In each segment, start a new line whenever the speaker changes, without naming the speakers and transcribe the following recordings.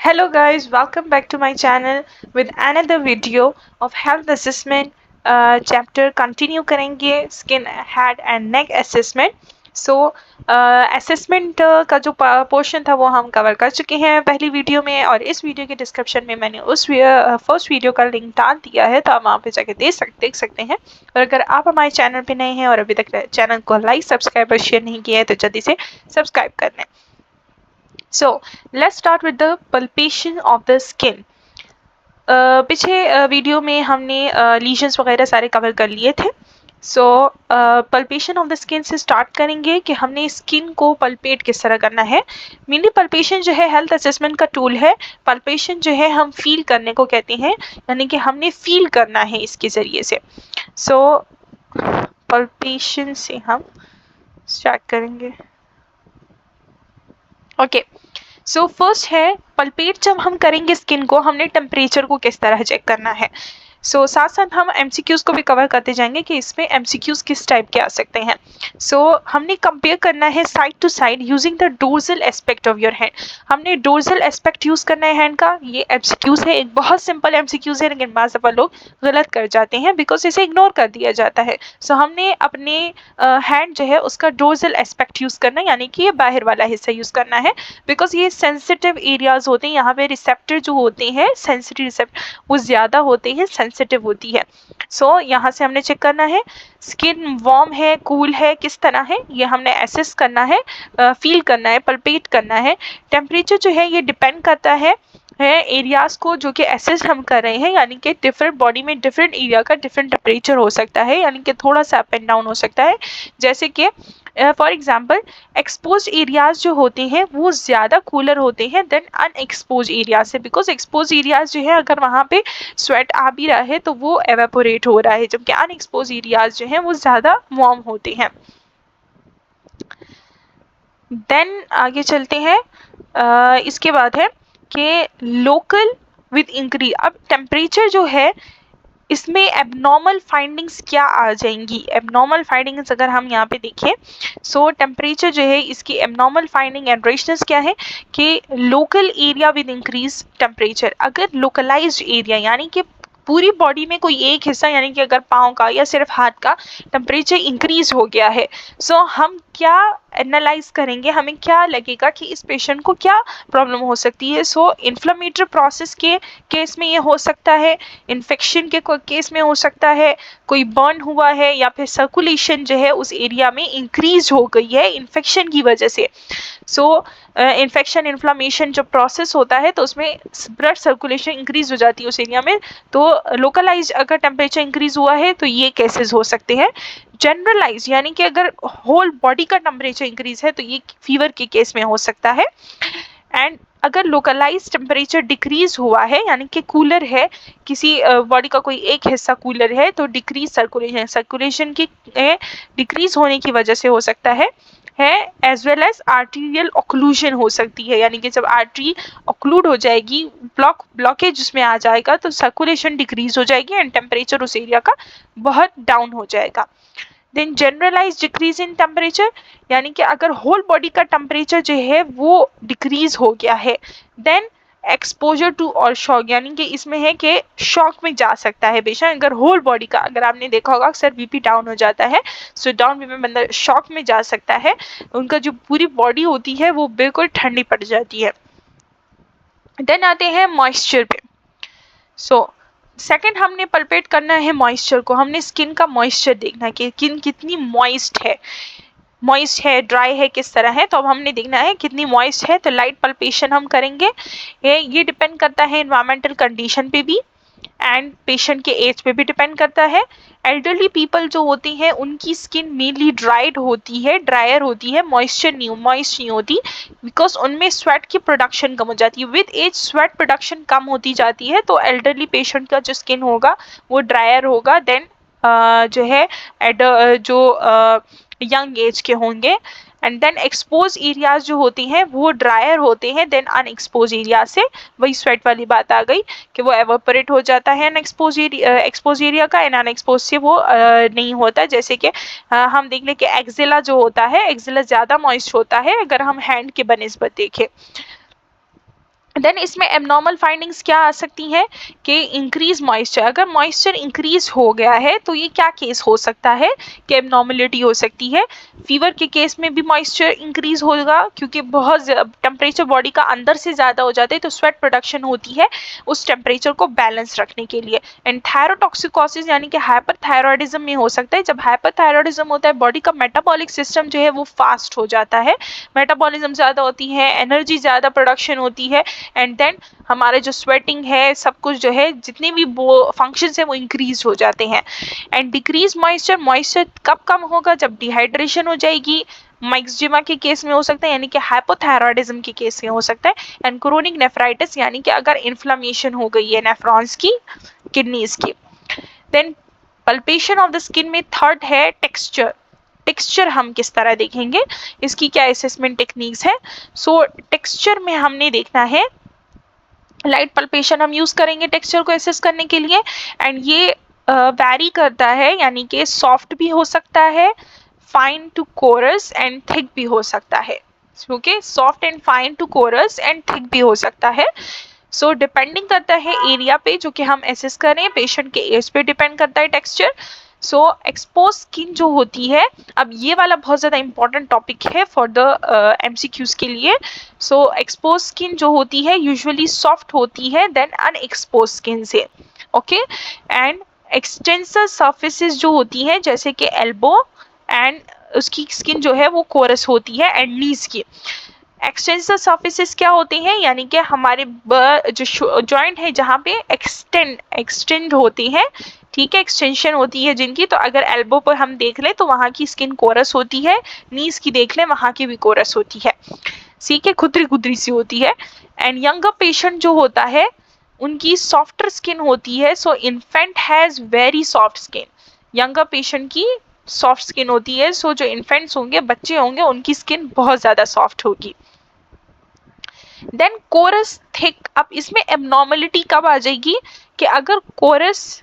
Hello guys, welcome back to my channel with another video of health assessment chapter continue करेंगे skin head and neck assessment. So assessment का जो portion था वो हम cover कर चुके हैं पहली वीडियो में और इस वीडियो के डिस्क्रिप्शन में मैंने उस फर्स्ट वीडियो का लिंक डाल दिया है तो आप वहाँ पे जाके देख सकते हैं। और अगर आप हमारे चैनल पे नए हैं और अभी तक चैनल को लाइक सब्सक्राइब और शेयर नहीं किया है तो जल्दी से सब्सक्राइब कर लें। So let's start with the palpation of the skin. पिछले वीडियो में हमने लीजन्स वगैरह सारे कवर कर लिए थे। सो पल्पेशन ऑफ द स्किन से स्टार्ट करेंगे कि हमने स्किन को पल्पेट किस तरह करना है। मेनली पल्पेशन जो है हेल्थ असेसमेंट का टूल है। पल्पेशन जो है हम फील करने को कहते हैं, यानी कि हमने फील करना है इसके ज़रिए से। सो पल्पेशन से हम स्टार्ट करेंगे। ओके, सो फर्स्ट है पल्पेट। जब हम करेंगे स्किन को, हमने टेम्परेचर को किस तरह चेक करना है। साथ साथ हम एमसीक्यूज को भी कवर करते जाएंगे कि इसमें एमसीक्यूज किस टाइप के आ सकते हैं। हमने कंपेयर करना है side to side using the dorsal aspect of your hand. हमने डोर्सल एस्पेक्ट यूज करना है हैंड का। ये एमसीक्यूज है, एक बहुत सिंपल एमसीक्यूज है, लेकिन बाज़ दफ़ा लोग गलत कर जाते हैं बिकॉज इसे इग्नोर कर दिया जाता है। हमने अपने हैंड जो है उसका डोर्सल एस्पेक्ट यूज करना है, यानी कि ये बाहर वाला हिस्सा यूज करना है बिकॉज ये सेंसिटिव एरियाज होते हैं। यहाँ पे रिसेप्टर जो होते हैं, सेंसिटिव रिसेप्टर वो ज़्यादा होते हैं, सेंसिटिव होती है। यहाँ से हमने चेक करना है स्किन वार्म है, कूल है, किस तरह है, ये हमने एसेस करना है, फील करना है, पल्पेट करना है। टेम्परेचर जो है ये डिपेंड करता है एरियाज को जो कि एसेस हम कर रहे हैं, यानी कि डिफरेंट बॉडी में डिफरेंट एरिया का डिफरेंट टेम्परेचर हो सकता है, यानी कि थोड़ा सा अप एंड डाउन हो सकता है। जैसे कि फॉर एग्जाम्पल एक्सपोज एरियाज जो होते हैं वो ज़्यादा कूलर होते हैं देन अनएक्सपोज एरियाज से, बिकॉज एक्सपोज एरियाज जो है अगर वहाँ पे स्वेट आ भी रहा है तो वो एवेपोरेट हो रहा है, जबकि अनएक्सपोज एरियाज जो हैं वो ज़्यादा वार्म होते हैं। देन आगे चलते हैं। इसके बाद है कि लोकल विद इंक्रीज। अब टेम्परेचर जो है इसमें एबनॉर्मल फाइंडिंग्स क्या आ जाएंगी। एबनॉर्मल फाइंडिंग्स अगर हम यहाँ पे देखें, टेम्परेचर जो है इसकी एबनॉर्मल फाइंडिंग एंड रेशनेस क्या है कि local area with increase temperature. अगर लोकलाइज्ड एरिया यानी कि पूरी बॉडी में कोई एक हिस्सा, यानी कि अगर पाँव का या सिर्फ हाथ का टेम्परेचर इंक्रीज हो गया है, हम क्या एनालाइज करेंगे, हमें क्या लगेगा कि इस पेशेंट को क्या प्रॉब्लम हो सकती है। इन्फ्लेमेटरी प्रोसेस के केस में ये हो सकता है, इन्फेक्शन के केस में हो सकता है, कोई बर्न हुआ है या फिर सर्कुलेशन जो है उस एरिया में इंक्रीज हो गई है इन्फेक्शन की वजह से। इन्फेक्शन इन्फ्लामेशन जब प्रोसेस होता है तो उसमें ब्लड सर्कुलेशन इंक्रीज हो जाती है उस एरिया में। तो लोकलाइज अगर टेम्परेचर इंक्रीज हुआ है तो ये केसेस हो सकते हैं। जनरलाइज यानी कि अगर होल बॉडी का टेम्परेचर इंक्रीज है तो ये फीवर के केस में हो सकता है। एंड अगर लोकलाइज टेम्परेचर डिक्रीज हुआ है, यानी कि कूलर है, किसी बॉडी का कोई एक हिस्सा कूलर है, तो डिक्रीज सर्कुलेशन की डिक्रीज होने की वजह से हो सकता है as well as arterial occlusion हो सकती है, यानी कि जब आर्टरी ऑक्लूड हो जाएगी, ब्लॉकेज उसमें आ जाएगा तो सर्कुलेशन डिक्रीज हो जाएगी एंड टेम्परेचर उस एरिया का बहुत डाउन हो जाएगा। Then generalize decrease in temperature, यानी कि अगर होल बॉडी का टेम्परेचर जो है वो डिक्रीज हो गया है। देन एक्सपोजर टू और शॉक, यानी कि इसमें है कि शॉक में जा सकता है पेशेंट। अगर होल बॉडी का, अगर आपने देखा होगा अक्सर बीपी डाउन हो जाता है, डाउन बीपी में बंदा शॉक में जा सकता है, उनका जो पूरी बॉडी होती है वो बिल्कुल ठंडी पड़ जाती है। देन आते हैं मॉइस्चर पे। सेकंड हमने पल्पेट करना है मॉइस्चर को। हमने स्किन का मॉइस्चर देखना है कि स्किन कितनी मॉइस्ट है, ड्राई है, किस तरह है। तो अब हमने देखना है कितनी मॉइस्ट है, तो लाइट पल्पेशन हम करेंगे। ये डिपेंड करता है एनवायरमेंटल कंडीशन पे भी एंड पेशेंट के एज पे भी डिपेंड करता है। एल्डरली पीपल जो होती हैं उनकी स्किन मेनली ड्राइड होती है, ड्रायर होती है, मॉइस्ट नहीं होती, बिकॉज उनमें स्वेट की प्रोडक्शन कम हो जाती है। विद एज स्वेट प्रोडक्शन कम होती जाती है, तो एल्डरली पेशेंट का जो स्किन होगा वो ड्रायर होगा देन जो है जो यंग एज के होंगे। एंड देन एक्सपोज एरियाज जो होती हैं वो ड्रायर होते हैं देन अनएक्सपोज एरिया से। वही स्वेट वाली बात आ गई कि वो एवापोरेट हो जाता है एक्सपोज एरिया का, एंड अनएक्सपोज से वो नहीं होता। जैसे कि हम देख लें कि एक्जिला जो होता है, एक्जिला ज़्यादा मॉइस्ट होता है अगर हम हैंड के बनिस्बत देखें। देन इसमें एबनॉर्मल फाइंडिंग्स क्या आ सकती हैं कि इंक्रीज मॉइस्चर, अगर मॉइस्चर इंक्रीज हो गया है तो ये क्या केस हो सकता है कि एबनॉर्मलिटी हो सकती है। फीवर के केस में भी मॉइस्चर इंक्रीज होगा क्योंकि बहुत टेम्परेचर बॉडी का अंदर से ज़्यादा हो जाता है तो स्वेट प्रोडक्शन होती है उस टेम्परेचर को बैलेंस रखने के लिए। एंड थायरोटॉक्सिकोसिस यानी कि हाइपरथायरॉयडिज्म में हो सकता है। जब हाइपरथायरॉयडिज्म होता है बॉडी का मेटाबॉलिक सिस्टम जो है वो फास्ट हो जाता है, मेटाबॉलिज्म ज़्यादा होती है, एनर्जी ज़्यादा प्रोडक्शन होती है एंड देन हमारे जो स्वेटिंग है सब कुछ जो है जितने भी वो फंक्शंस है वो इंक्रीज हो जाते हैं। एंड डिक्रीज मॉइस्चर, मॉइस्चर कब कम होगा, जब डिहाइड्रेशन हो जाएगी, माइक्सजिमा के केस में हो सकता है यानी कि हाइपोथायरॉयडिज्म के केस में हो सकता है। एंड क्रोनिक नेफ्राइटिस यानी कि अगर इन्फ्लेमेशन हो गई है नेफ्रॉन्स की, किडनीज की। Then palpation of the skin में थर्ड है टेक्सचर। टेक्सचर हम किस तरह देखेंगे, इसकी क्या असेसमेंट टेक्निक्स है। सो टेक्सचर में हमने देखना है लाइट पल्पेशन हम यूज करेंगे टेक्सचर को एसेस करने के लिए एंड ये वैरी करता है यानी कि सॉफ्ट भी हो सकता है, fine to coarse and thick भी हो सकता है। Okay, soft and fine to coarse and thick भी हो सकता है। सो डिपेंडिंग करता है एरिया पे जो कि हम एसेस करें, पेशेंट के एज पे डिपेंड करता है टेक्सचर। सो एक्सपोज स्किन जो होती है, अब ये वाला बहुत ज़्यादा इंपॉर्टेंट टॉपिक है फॉर द एमसीक्यूज के लिए। सो एक्सपोज स्किन जो होती है यूजुअली सॉफ्ट होती है देन अनएक्सपोज स्किन से। ओके, एंड एक्सटेंसर सर्फेसिस जो होती हैं जैसे कि एल्बो एंड उसकी स्किन जो है वो कोरस होती है एंड नीज की। एक्सटेंसर सर्फेसिस क्या होते हैं यानी कि हमारे जो जॉइंट है जहाँ पे एक्सटेंड होती है, ठीक है, एक्सटेंशन होती है जिनकी, तो अगर एल्बो पर हम देख लें तो वहाँ की स्किन कोरस होती है, नीज की देख लें वहाँ की भी कोरस होती है, ठीक है, खुदरी खुदरी सी होती है। एंड यंगर पेशेंट जो होता है उनकी सॉफ्टर स्किन होती है। So infant has very soft skin, younger patient की सॉफ्ट स्किन होती है। सो जो इन्फेंट्स होंगे, बच्चे होंगे, उनकी स्किन बहुत ज्यादा सॉफ्ट होगी। देन कोरस थिक, अब इसमें एबनॉर्मलिटी कब आ जाएगी कि अगर कोरस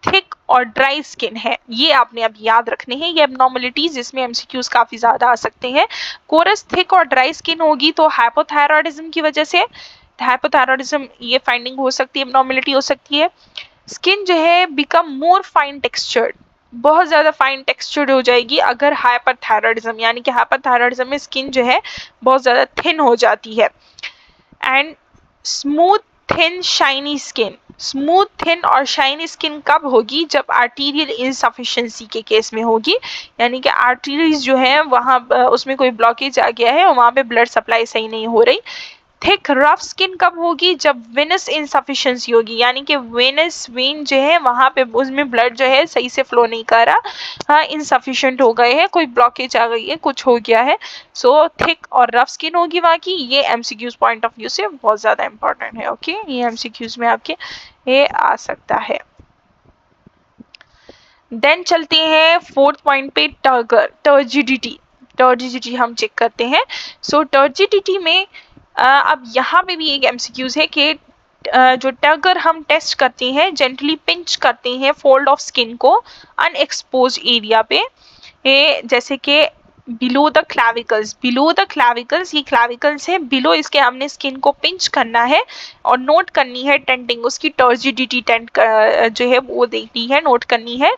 थिक और ड्राई स्किन है, ये आपने अब याद रखने हैं ये एबनॉर्मलिटीज जिसमें एमसीक्यूज काफी ज्यादा आ सकते हैं। कोरस थिक और ड्राई स्किन होगी तो हाइपोथायरॉयडिज्म की वजह से, हाइपोथायरॉयडिज्म ये फाइंडिंग हो सकती है, एबनॉर्मलिटी हो सकती है। स्किन जो है बिकम मोर फाइन टेक्सचर्ड, बहुत ज्यादा फाइन टेक्सचर्ड हो जाएगी अगर हाइपरथायरॉयडिज्म, यानी कि हाइपरथायरॉयडिज्म में स्किन जो है बहुत ज्यादा थिन हो जाती है। And smooth thin shiny skin, smooth thin और शाइनी स्किन कब होगी, जब आर्टीरियल इनसफिशिएंसी के केस में होगी, यानी कि आर्टरीज जो है वहाँ उसमें कोई ब्लॉकेज आ गया है और वहाँ पे ब्लड सप्लाई सही नहीं हो रही। थिक रफ स्किन कब होगी, जब वेनस इनसफिशिएंसी होगी, यानी कि वेनस वेन जो है वहां पे उसमें ब्लड जो है सही से फ्लो नहीं कर रहा, हाँ इनसफिशिएंट हो गए हैं, कोई ब्लॉकेज आ गई है, कुछ हो गया है। सो थिक और रफ स्किन होगी वहां की। ये एमसीक्यूज पॉइंट ऑफ व्यू से बहुत ज्यादा इंपॉर्टेंट है। ओके, ये एमसीक्यूज में आपके ये आ सकता है। देन चलते हैं फोर्थ पॉइंट पे, टर्जिडिटी। टर्जिडिटी हम चेक करते हैं। सो टर्जिडिटी में अब यहाँ पे भी एक एमसीक्यूज है कि जो टगर हम टेस्ट करते हैं, जेंटली पिंच करते हैं फोल्ड ऑफ स्किन को अनएक्सपोज एरिया पे, जैसे कि बिलो द क्लैविकल्स, बिलो द क्लैविकल्स, ये क्लैविकल्स है बिलो, इसके हमने स्किन को पिंच करना है और नोट करनी है टेंटिंग, उसकी टर्जिडिटी टेंट जो है वो देखनी है, नोट करनी है।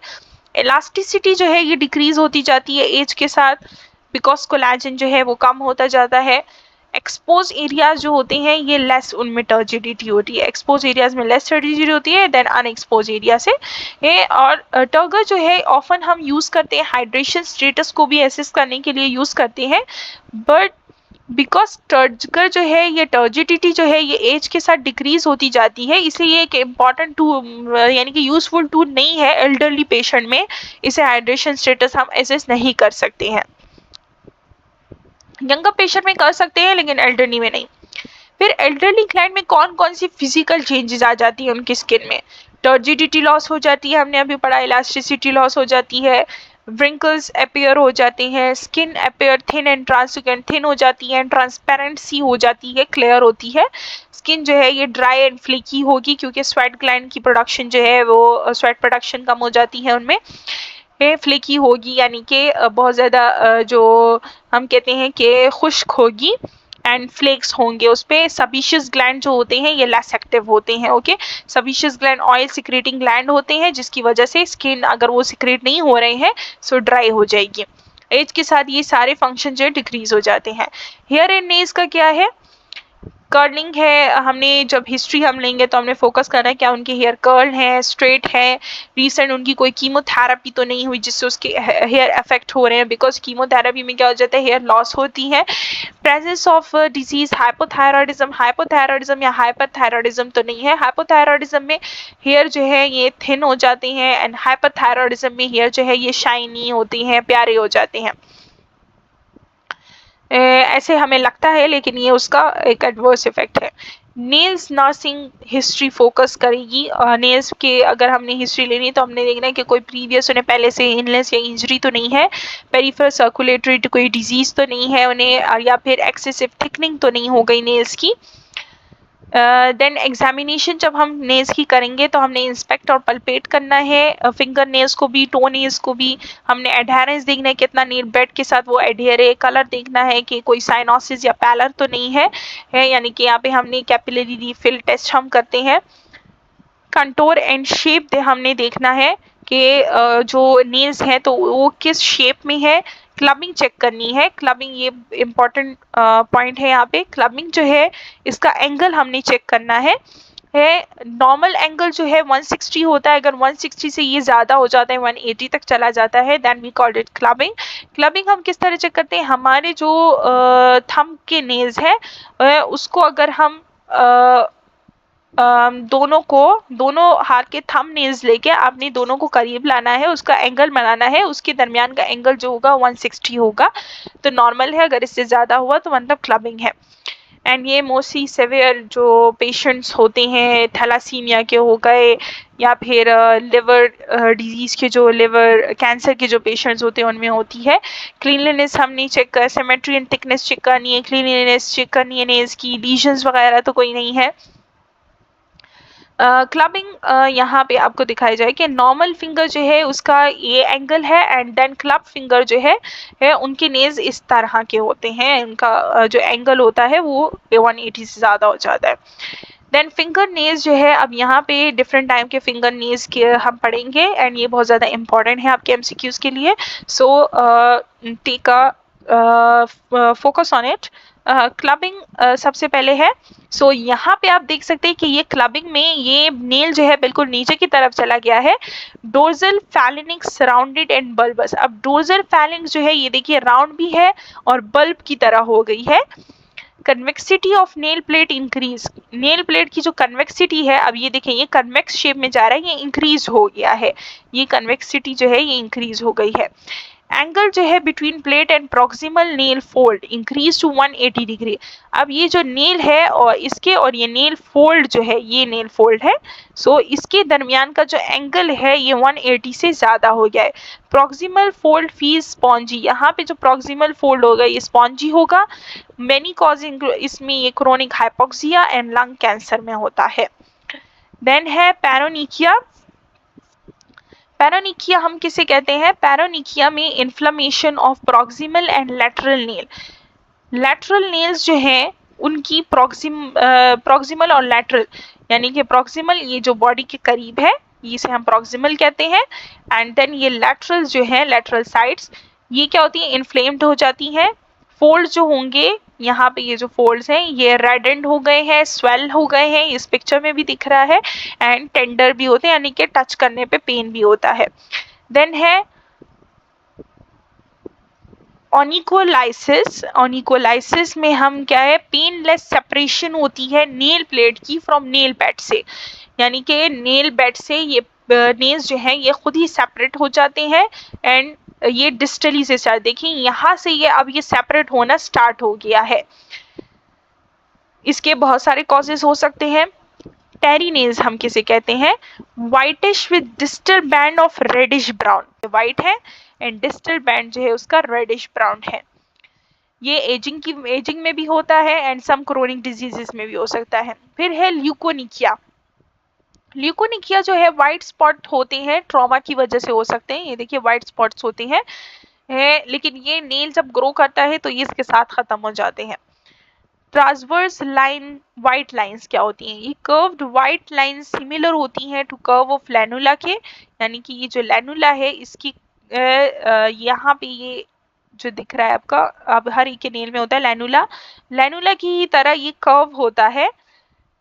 इलास्टिसिटी जो है ये डिक्रीज होती जाती है एज के साथ, बिकॉज कोलेजन जो है वो कम होता जाता है। एक्सपोज एरियाज जो होते हैं ये लेस, उनमें टर्जिडिटी होती है, एक्सपोज एरियाज में लेस टर्जिडिटी होती है देन अनएक्सपोज एरिया से। ये और टर्गर जो है ऑफन हम यूज करते हैं हाइड्रेशन स्टेटस को भी एसेस करने के लिए यूज करते हैं, बट बिकॉज टर्गर जो है ये टर्जिडिटी जो है ये एज के साथ डिक्रीज होती जाती है, इसलिए ये एक इम्पॉर्टेंट टूल यानी कि यूजफुल टूल नहीं है एल्डरली पेशेंट में, इसे हाइड्रेशन स्टेटस हम एसेस नहीं कर सकते हैं। यंगर पेशेंट में कर सकते हैं लेकिन एल्डरली में नहीं। फिर एल्डरली क्लाइंट में कौन कौन सी फिजिकल चेंजेस आ जाती है उनकी स्किन में, टर्जिडिटी लॉस हो जाती है, हमने अभी पढ़ा, इलास्टिसिटी लॉस हो जाती है, wrinkles अपीयर हो जाते हैं, skin appear thin and transparent, thin हो जाती है, ट्रांसपेरेंट सी हो जाती है, क्लियर होती है। स्किन जो है ये ड्राई एंड फ्लेकी होगी क्योंकि स्वेट ग्लैंड की प्रोडक्शन जो है वो स्वेट प्रोडक्शन कम हो जाती है उनमें, फ्लेकी होगी यानी कि बहुत ज़्यादा जो हम कहते हैं कि खुश्क होगी। एंड फ्लेक्स होंगे उस पे। सबिशियस ग्लैंड जो होते हैं ये लेस एक्टिव होते हैं। Okay, sebaceous gland oil secreting gland होते हैं जिसकी वजह से स्किन अगर वो सिक्रेट नहीं हो रहे हैं सो ड्राई हो जाएगी। एज के साथ ये सारे फंक्शन जो है डिक्रीज हो जाते हैं। हेयर एंड नेल्स का क्या है? कर्लिंग है। हमने जब हिस्ट्री हम लेंगे तो हमने फोकस करना है क्या उनके हेयर कर्ल है, स्ट्रेट है, रीसेंट उनकी कोई कीमोथेरेपी तो नहीं हुई जिससे उसके हेयर अफेक्ट हो रहे हैं, बिकॉज कीमोथेरेपी में क्या हो जाता है हेयर लॉस होती है। Presence of disease hypothyroidism, hypothyroidism या हाइपरथायरॉयडिज्म तो नहीं है। हाइपोथायरॉयडिज्म में हेयर जो है ये थिन हो जाते हैं एंड हाइपरथायरॉयडिज्म में हेयर जो है ये शाइनी होती हैं, प्यारे हो जाते हैं। ऐसे हमें लगता है लेकिन ये उसका एक एडवर्स इफेक्ट है। नेल्स नर्सिंग हिस्ट्री फोकस करेगी। नेल्स के अगर हमने हिस्ट्री लेनी है तो हमने देखना है कि कोई प्रीवियस उन्हें पहले से इलनेस या इंजरी तो नहीं है, पेरिफेरल सर्कुलेटरी कोई डिजीज तो नहीं है उन्हें, या फिर एक्सेसिव थिकनिंग तो नहीं हो गई नेल्स की। देन एग्जामिनेशन जब हम नेल्स की करेंगे तो हमने इंस्पेक्ट और पल्पेट करना है फिंगर नेल्स को भी, टो नेल्स को भी। हमने एडहेरेंस देखना है कितना नेल बेड के साथ वो एडहेर है। कलर देखना है कि कोई साइनोसिस या पैलर तो नहीं है यानी कि यहाँ पे हमने कैपिलरी रीफिल टेस्ट हम करते हैं। कंटोर एंड शेप हमने देखना है कि जो नेल्स है तो वो किस शेप में है। क्लबिंग चेक करनी है। क्लबिंग ये इम्पोर्टेंट पॉइंट है यहाँ पे। क्लबिंग जो है इसका एंगल हमने चेक करना है। नॉर्मल एंगल जो है 160 होता है, अगर 160 से ये ज्यादा हो जाता है 180 तक चला जाता है then we called it clubbing. Clubbing हम किस तरह चेक करते हैं? हमारे जो थंब के नेल्स है उसको अगर हम दोनों हाथ के थंब नेल्स लेके आपने दोनों को करीब लाना है, उसका एंगल बनाना है, उसके दरमियान का एंगल जो होगा 160 होगा तो नॉर्मल है, अगर इससे ज्यादा हुआ तो मतलब क्लबिंग है। एंड ये मोस्टली सेवियर जो पेशेंट्स होते हैं थैलासीमिया के हो गए या फिर लिवर डिजीज के जो लिवर कैंसर के जो पेशेंट्स होते हैं उनमें होती है। क्लीनलीनेस हमने चेक कर, सिमेट्री एंड थिकनेस चेक करनी है, क्लीनलीनेस चेक करनी है नेल्स की, लीजन्स वगैरह तो कोई नहीं है। क्लबिंग यहाँ पे आपको दिखाई जाए कि नॉर्मल फिंगर जो है उसका ये एंगल है एंड देन क्लब फिंगर जो है उनके नेल्स इस तरह के होते हैं, उनका जो एंगल होता है वो 180 से ज़्यादा हो जाता है। देन फिंगर नेल्स जो है, अब यहाँ पे डिफरेंट टाइप के फिंगर नेल्स के हम पढ़ेंगे एंड ये बहुत ज़्यादा इंपॉर्टेंट है आपके एमसीक्यूज के लिए। So take a focus on it. Clubbing सबसे पहले है। सो यहाँ पे आप देख सकते हैं कि ये क्लबिंग में ये नेल जो है बिल्कुल नीचे की तरफ चला गया है। Dorsal phalanx surrounded and bulbous. अब डोर्सल फैलिंक्स जो है ये देखिए राउंड भी है और बल्ब की तरह हो गई है। Convexity of nail plate increase. Nail plate की जो कन्वेक्सिटी है, अब ये देखें ये कन्वेक्स शेप में जा रहा है, ये इंक्रीज हो गया है, ये कन्वेक्सिटी जो है ये इंक्रीज हो गई है। एंगल जो है between plate and proximal nail fold increase to 180 degree. अब ये जो नेल है और इसके और ये नेल फोल्ड जो है ये नेल फोल्ड है, सो इसके दरमियान का जो एंगल है ये 180 से ज्यादा हो गया है। प्रॉक्सिमल फोल्ड फील स्पॉन्जी, यहाँ पे जो प्रॉक्सिमल फोल्ड होगा ये स्पॉन्जी होगा। मेनी कॉजिंग इसमें ये chronic hypoxia and lung cancer में होता है। देन है पैरोनिकिया। पैरोनिकिया हम किसे कहते हैं? पैरोनिकिया में inflammation of proximal and lateral nail. Lateral nails जो हैं उनकी प्रॉक्सिमल और लैटरल, यानी कि प्रॉक्सिमल ये जो बॉडी के करीब है इसे हम प्रॉक्सिमल कहते हैं एंड देन ये लैटरल जो है लैटरल साइड्स ये क्या होती है? इन्फ्लेम्ड हो जाती हैं। फोल्ड जो होंगे यहाँ पे ये जो फोल्ड्स हैं ये रेडेंड हो गए हैं, स्वेल हो गए हैं, इस पिक्चर में भी दिख रहा है एंड टेंडर भी होते हैं यानी कि टच करने पे पेन भी होता है। देन है ऑनिकोलाइसिस। ऑनिकोलाइसिस में हम क्या है? पेनलेस सेपरेशन होती है नेल प्लेट की फ्रॉम नेल बेड से, यानी कि नेल बेड से ये नेल्स जो हैं ये खुद ही सेपरेट हो जाते हैं एंड ये डिस्टली से स्टार्ट, देखिए यहाँ से ये अब ये सेपरेट होना स्टार्ट हो गया है। इसके बहुत सारे कॉजेज हो सकते हैं। टेरी नेल्स हम किसे कहते हैं? Whitish with distal band of reddish brown, white है एंड डिस्टल बैंड जो है उसका रेडिश ब्राउन है। ये एजिंग में भी होता है एंड सम क्रोनिक डिजीजेस में भी हो सकता है। फिर है ल्यूकोनिकिया। ल्यूकोनिकिया जो है व्हाइट स्पॉट होते हैं, ट्रॉमा की वजह से हो सकते हैं, ये देखिए व्हाइट स्पॉट्स होते हैं लेकिन ये नेल जब ग्रो करता है तो ये इसके साथ खत्म हो जाते हैं। ट्रांसवर्स लाइन वाइट लाइंस क्या होती हैं? ये कर्व्ड वाइट लाइंस सिमिलर होती हैं टू कर्व ऑफ लैनुला के, यानी कि ये जो लैनुला है इसकी यहाँ पे ये जो दिख रहा है आपका, अब हर एक के नेल में होता है लैनुला, लैनुला की तरह ये कर्व होता है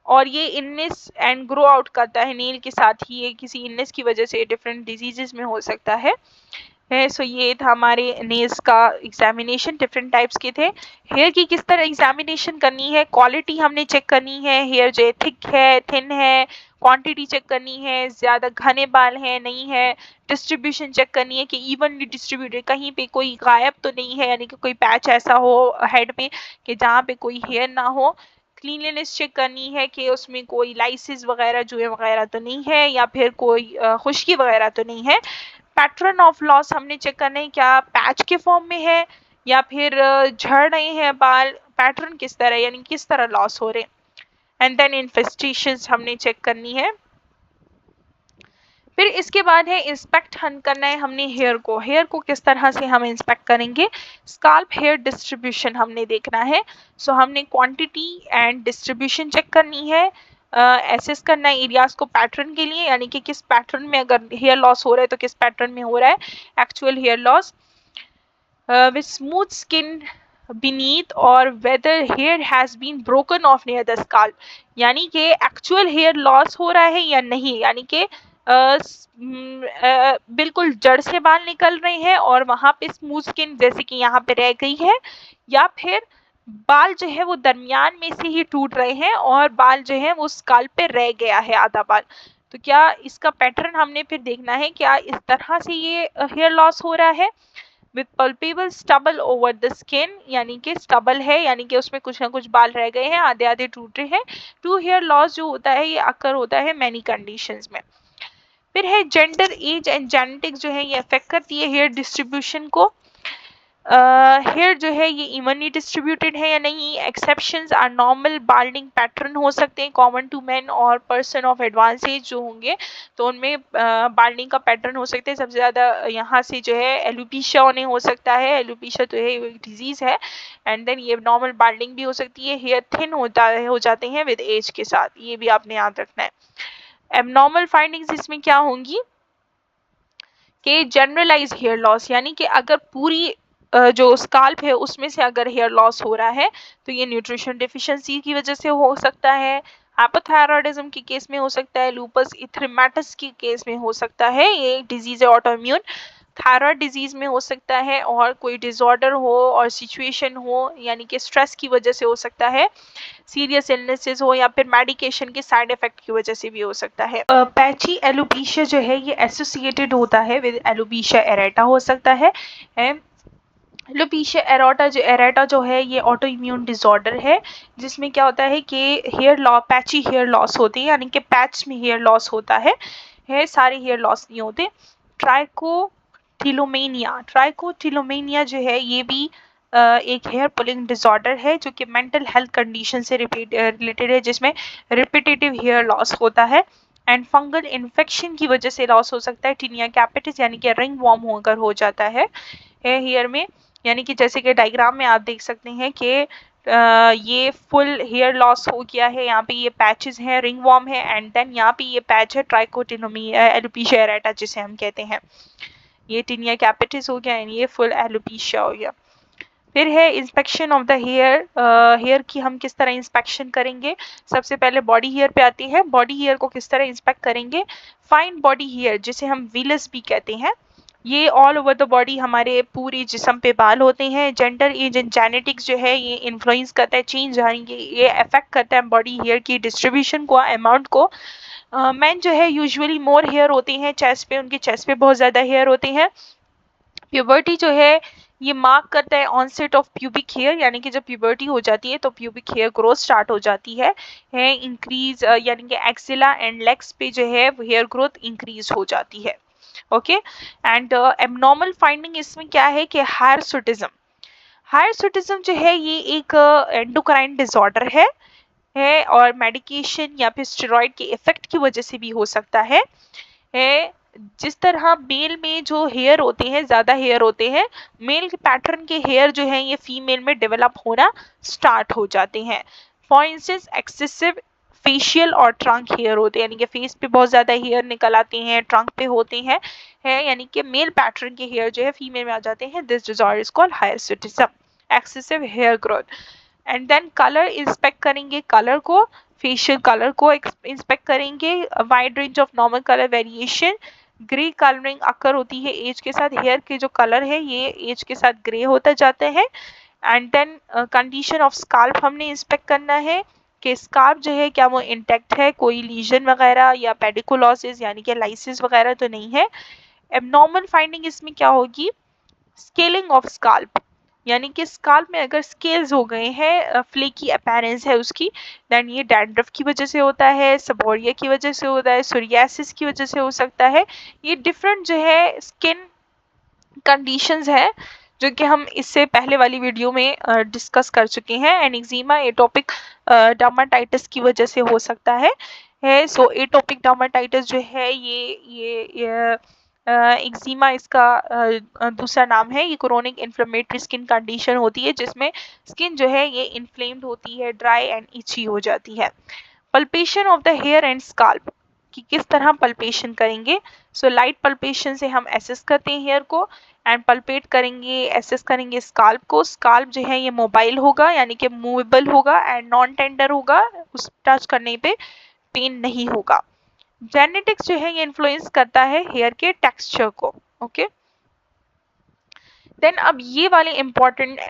और ये इलनेस एंड ग्रो आउट करता है नेल के साथ ही, ये किसी इलनेस की वजह से डिफरेंट डिजीजेस में हो सकता है। सो ये था हमारे नेल्स का एग्जामिनेशन, डिफरेंट टाइप्स के थे। हेयर की किस तरह एग्जामिनेशन करनी है, क्वालिटी हमने चेक करनी है, हेयर जो है थिक है थिन है, क्वांटिटी चेक करनी है, ज़्यादा घने बाल हैं नहीं है, डिस्ट्रीब्यूशन चेक करनी है कि इवनली डिस्ट्रीब्यूटेड, कहीं पे कोई गायब तो नहीं है, यानी कि कोई पैच ऐसा हो हेड में कि जहाँ पे कोई हेयर ना हो। क्लीनलीनेस चेक करनी है कि उसमें कोई लाइसिस वगैरह जुए वगैरह तो नहीं है, या फिर कोई खुश्की वगैरह तो नहीं है। पैटर्न ऑफ लॉस हमने चेक करना है, क्या पैच के फॉर्म में है या फिर झड़ रहे हैं बाल, पैटर्न किस तरह यानी किस तरह लॉस हो रहे हैं। एंड देन इन्फेस्टेशंस हमने चेक करनी है। फिर इसके बाद है इंस्पेक्ट करना है हमने हेयर को, हेयर को किस तरह से हम इंस्पेक्ट करेंगे। स्काल्प हेयर डिस्ट्रीब्यूशन हमने देखना है, सो हमने क्वांटिटी एंड डिस्ट्रीब्यूशन चेक करनी है, एसेस करना है एरियाज को पैटर्न के लिए, यानी कि किस पैटर्न में अगर हेयर लॉस हो रहा है तो किस पैटर्न में हो रहा है actual hair loss. With smooth skin beneath or whether hair has been broken off near the scalp, यानी कि एक्चुअल हेयर लॉस हो रहा है या नहीं, यानी कि बिल्कुल जड़ से बाल निकल रहे हैं और वहां पे स्मूथ स्किन जैसे कि यहाँ पे रह गई है, या फिर बाल जो है वो दरमियान में से ही टूट रहे हैं और बाल जो है वो स्काल्प पे रह गया है आधा बाल। तो क्या इसका पैटर्न हमने फिर देखना है, क्या इस तरह से ये हेयर लॉस हो रहा है। With palpebral stubble over the skin, यानी कि स्टबल है यानी कि उसमें कुछ ना कुछ बाल रह गए हैं, आधे आधे टूटे हैं। टू हेयर लॉस जो होता है ये अक्कर होता है मैनी कंडीशंस में। फिर है जेंडर एज एंड जेनेटिक्स जो है ये अफेक्ट करती है हेयर डिस्ट्रीब्यूशन को। हेयर जो है ये इवनली डिस्ट्रीब्यूटेड है या नहीं, exceptions are normal balding pattern हो सकते हैं कॉमन टू मेन और पर्सन ऑफ एडवांस एज जो होंगे तो उनमें बाल्डिंग का पैटर्न हो सकते हैं। सबसे ज़्यादा यहाँ से जो है एलोपीशिया उन्हें हो सकता है, एलोपीशिया तो है एक डिजीज़ है। एंड देन ये नॉर्मल बाल्डिंग भी हो सकती है, हेयर थिन हो जाते हैं विद एज के साथ, ये भी आपने याद रखना है। एबनॉर्मल फाइंडिंग्स इसमें क्या होंगी कि जनरलाइज हेयर लॉस, यानी कि अगर पूरी जो स्काल्प है उसमें से अगर हेयर लॉस हो रहा है तो ये न्यूट्रिशन डिफिशिएंसी की वजह से हो सकता है, हाइपोथायरॉयडिज्म के केस में हो सकता है, लूपस इरिथेमेटस के केस में हो सकता है, ये डिजीज है ऑटोइम्यून, थायराइड डिजीज में हो सकता है, और कोई डिसऑर्डर हो और सिचुएशन हो यानी कि स्ट्रेस की वजह से हो सकता है, सीरियस इलनेसेस हो, या फिर मेडिकेशन के साइड इफेक्ट की वजह से भी हो सकता है। पैची एलोपीशिया जो है ये एसोसिएटेड होता है विद एलोपीशिया एरेटा हो सकता है। एलोपीशिया एरेटा जो है ये ऑटो इम्यून डिसऑर्डर है जिसमें क्या होता है कि पैची हेयर लॉस होती है, यानी कि पैच में हेयर लॉस होता है सारे हेयर लॉस नहीं होते। ट्राइकोटिलोमेनिया जो है ये भी एक हेयर पुलिंग डिसऑर्डर है जो कि मेंटल हेल्थ कंडीशन से रिलेटेड है, जिसमें रिपीटेटिव हेयर लॉस होता है एंड फंगल इन्फेक्शन की वजह से लॉस हो सकता है। टीनिया कैपिटिस यानी कि रिंग वॉर्म होकर हो जाता है हेयर में, यानी कि जैसे कि डायग्राम में आप देख सकते हैं कि ये फुल हेयर लॉस हो गया है, यहाँ पे ये पैचेस हैं, रिंग वॉर्म है, एंड देन यहाँ पे ये पैच है ट्राइकोटिलोमिया एलोपीशिया एरेटा जिसे हम कहते हैं, ये टीनिया कैपिटिस हो गया एंड ये फुल एलोपीशिया हो गया। फिर है inspection of the hair, hair की हम किस तरह इंस्पेक्शन करेंगे। सबसे पहले बॉडी हेयर पे आती है, बॉडी हेयर को किस तरह इंस्पेक्ट करेंगे। फाइन बॉडी हेयर जिसे हम विलस भी कहते हैं, ये ऑल ओवर द बॉडी हमारे पूरी जिस्म पे बाल होते हैं। जेंडर एज एंड जेनेटिक्स जो है ये इन्फ्लुएंस करता है, चेंज आएंगे, ये अफेक्ट करता है बॉडी हेयर की डिस्ट्रीब्यूशन को, अमाउंट को। मैन जो है यूजुअली मोर हेयर होते हैं चेस्ट पे, उनके चेस्ट पे बहुत ज़्यादा हेयर होते हैं। प्यूबर्टी जो है ये मार्क करता है ऑनसेट ऑफ प्यूबिक हेयर, यानी कि जब प्यूबर्टी हो जाती है तो प्यूबिक हेयर ग्रोथ स्टार्ट हो जाती है इंक्रीज यानी कि एक्सिला एंड लेग्स पे जो है हेयर ग्रोथ इंक्रीज हो जाती है। ओके एंड एबनॉर्मल फाइंडिंग इसमें क्या है कि हायरसुटिज्म जो है ये एक एंडोक्राइन डिसऑर्डर है और मेडिकेशन या फिर स्टेरॉइड के इफेक्ट की वजह से भी हो सकता है जिस तरह मेल में जो हेयर होते हैं, ज्यादा हेयर होते हैं, मेल के पैटर्न के हेयर जो है ये फीमेल में डेवलप होना स्टार्ट हो जाते हैं। फॉर इंस्टेंस एक्सेसिव फेशियल और ट्रंक हेयर होते हैं, यानी कि फेस पे बहुत ज्यादा हेयर निकल आते हैं, ट्रंक पे होते हैं, है यानी कि मेल पैटर्न के हेयर जो है फीमेल में आ जाते हैं। This disorder is called hirsutism, excessive hair growth. And then colour inspect करेंगे, कलर को, फेशियल कलर को इंस्पेक्ट करेंगे, wide range of normal colour variation, grey colouring occur होती है एज के साथ, हेयर के जो कलर है ये एज के साथ ग्रे होता जाता है। And then condition of scalp हमने इंस्पेक्ट करना है कि स्काल्प जो है क्या वो इंटैक्ट है, कोई लीजन वगैरह या पेडिकुलोसिस यानी कि लाइसिस वगैरह तो नहीं है। एबनॉर्मल फाइंडिंग इसमें क्या होगी, स्केलिंग ऑफ स्काल्प, यानी कि स्काल्प में अगर स्केल्स हो गए हैं, फ्लेकी अपीयरेंस है उसकी, देन ये डैंड्रफ की वजह से होता है, सबोरिया की वजह से होता है, सोरियासिस की वजह से हो सकता है। ये डिफरेंट जो है स्किन कंडीशंस है जो कि हम इससे पहले वाली वीडियो में डिस्कस कर चुके हैं। एंड एक्जिमा एटोपिक डर्माटाइटिस की वजह से हो सकता है सो एटोपिक डर्माटाइटिस जो है ये एक्जिमा इसका दूसरा नाम है। ये क्रोनिक इन्फ्लेमेटरी स्किन कंडीशन होती है जिसमें स्किन जो है ये इन्फ्लेम्ड होती है, ड्राई एंड इची हो जाती है। Palpation of the hair and scalp, कि किस तरह पल्पेशन करेंगे। सो लाइट पल्पेशन से हम एसेस करते हैं हेयर को, एंड पल्पेट करेंगे, एसेस करेंगे स्काल्प को। स्काल्प जो है ये मोबाइल होगा यानी कि मूवेबल होगा एंड नॉन टेंडर होगा, उस टच करने पे पेन नहीं होगा। जेनेटिक्स जो है ये इन्फ्लुएंस करता है हेयर के टेक्सचर को। ओके, देन अब ये वाले इंपॉर्टेंट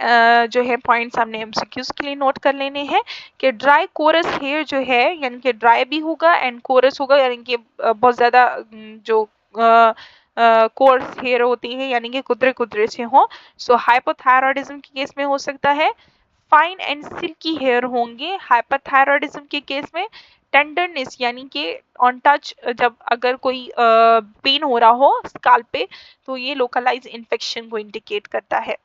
जो है पॉइंट्स हमने एमसीक्यूज के लिए नोट कर लेने हैं कि ड्राई कोरस हेयर जो है यानी कि ड्राई भी होगा एंड कोरस होगा, यानी कि बहुत ज्यादा जो कोर्स हेयर होती है यानी कि कुदरे कुदरे से हो। सो हाइपोथायरॉयडिज्म के केस में हो सकता है। फाइन एंड सिल्की हेयर होंगे हाइपरथायरॉयडिज्म के केस में। टेंडरनेस यानी कि ऑन टच जब अगर कोई पेन हो रहा हो स्काल्प पे तो ये लोकलाइज इन्फेक्शन को इंडिकेट करता है।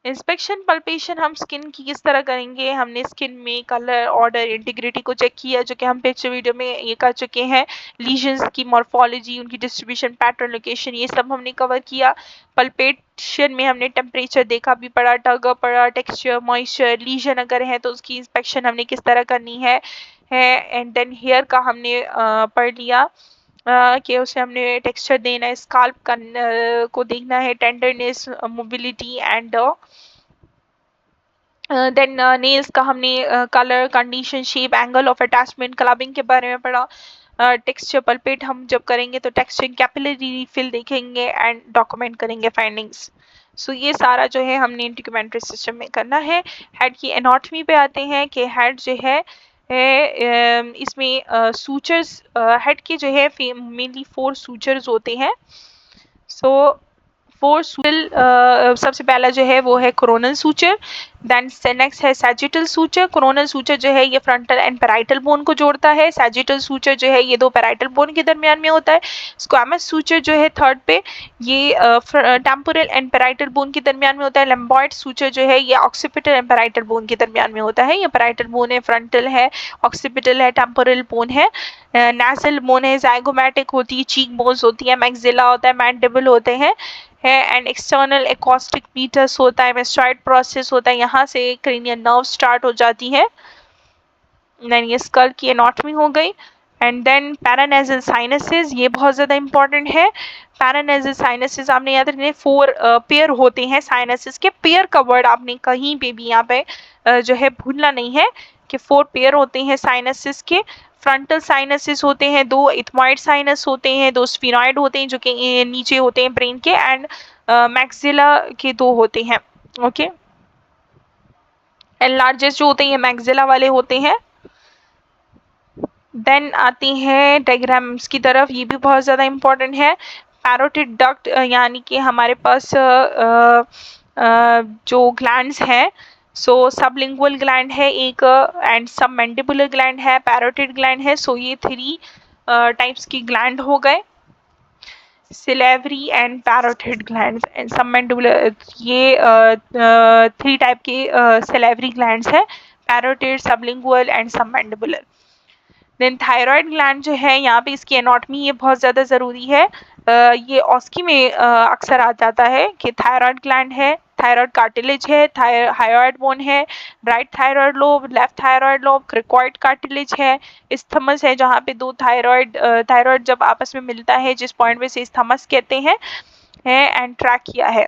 इंस्पेक्शन पल्पेशन हम स्किन की किस तरह करेंगे, हमने स्किन में कलर ऑर्डर इंटीग्रिटी को चेक किया जो कि हम पिछले वीडियो में ये कर चुके हैं। लीजन्स की मॉर्फोलॉजी, उनकी डिस्ट्रीब्यूशन, पैटर्न, लोकेशन, ये सब हमने कवर किया। पल्पेशन में हमने टेम्परेचर देखा भी पड़ा, टग पड़ा, टेक्सचर, मॉइस्चर, लीजन अगर है तो उसकी इंस्पेक्शन हमने किस तरह करनी है। एंड देन हेयर का हमने पढ़ लिया कि उसे हमने टेक्सचर देना है, स्काल्प को देखना है, tenderness, mobility and then nails का हमने colour, condition, shape, angle of attachment, clubbing के बारे में पढ़ा। टेक्सचर पल्पेट हम जब करेंगे तो टेक्सचर कैपिलरी रिफिल देखेंगे एंड डॉक्यूमेंट करेंगे फाइंडिंग्स। सो ये सारा जो है हमने डॉक्यूमेंट्री सिस्टम में करना है। हेड की एनाटॉमी पे आते हैं कि हेड जो है इसमें सूचर्स, हेड के जो है मेनली 4 सूचर्स होते हैं। सो फोर सूचर, सबसे पहला जो है वो है कोरोनल सूचर, देन नेक्स्ट है सैजिटल सूचर। कोरोनल सूचर जो है ये फ्रंटल एंड पैराइटल बोन को जोड़ता है। सैजिटल सूचर जो है ये 2 पैराइटल बोन के दरमियान में होता है। स्क्वैमस सूचर जो है थर्ड पे ये टेम्पोरल एंड पैराइटल बोन के दरमियान में होता है। लैम्बॉयड सूचर जो है ये ऑक्सीपिटल एंड पैराइटल बोन के दरमियान में होता है। ये पैराइटल बोन है, फ्रंटल है, ऑक्सीपिटल है, टेम्पोरल बोन है। नासल बोन है, जाइगोमैटिक होती है, चीक बोन्स होती है, मैक्सिला होता है, मैंडिबल होते हैं है, एंड एक्सटर्नल एकॉस्टिक मीटर्स होता है, मेस्टॉइड प्रोसेस होता है, यहाँ से क्रेनियल नर्व स्टार्ट हो जाती है। देन ये स्कल की एनाटॉमी हो गई। एंड देन पैरानेजल साइनसेस, ये बहुत ज़्यादा इंपॉर्टेंट है। पैरानेजल साइनसेस आपने याद रखने 4 पेयर होते हैं साइनसेस के। पेयर का वर्ड आपने कहीं पे भी यहाँ पे जो है भूलना नहीं है कि 4 पेयर होते हैं साइनसेस के। फ्रंटल साइनसेस होते हैं 2, इथमॉइड साइनस होते हैं 2, स्फीनॉइड होते हैं जो कि नीचे होते हैं ब्रेन के, एंड मैक्सिला के 2 होते हैं। ओके, एंड लार्जेस्ट जो होते हैं मैक्सिला वाले होते हैं। देन आती हैं डायग्राम्स की तरफ, ये भी बहुत ज़्यादा इंपॉर्टेंट है। पैरोटिड डक्ट यानी कि हमारे पास जो ग्लैंड्स हैं, सो सबलिंगुअल ग्लैंड है एक एंड सब मैंडिबुलर ग्लैंड है, पैरोटिड ग्लैंड है। सो ये 3 टाइप्स की ग्लैंड हो गए, salivary and parotid glands and सब मैंडिबुलर। ये 3 टाइप के सिलेवरी ग्लैंड्स है, पैरोटिड, सबलिंगुअल एंड सब मैंडिबुलर। देन थायराइड ग्लैंड जो है, यहाँ पे इसकी एनाटॉमी ये बहुत ज़्यादा ज़रूरी है। ये ऑस्की में अक्सर आ जाता है कि थायराइड ग्लैंड है, थायराइड कार्टिलेज है, थायराइड बोन है, right thyroid lobe, left thyroid lobe, cricoid cartilage है, इस्थमस है जहाँ पे दो थायराइड जब आपस में मिलता है जिस पॉइंट पे से इस्थमस कहते हैं, एंड ट्रैकिया है।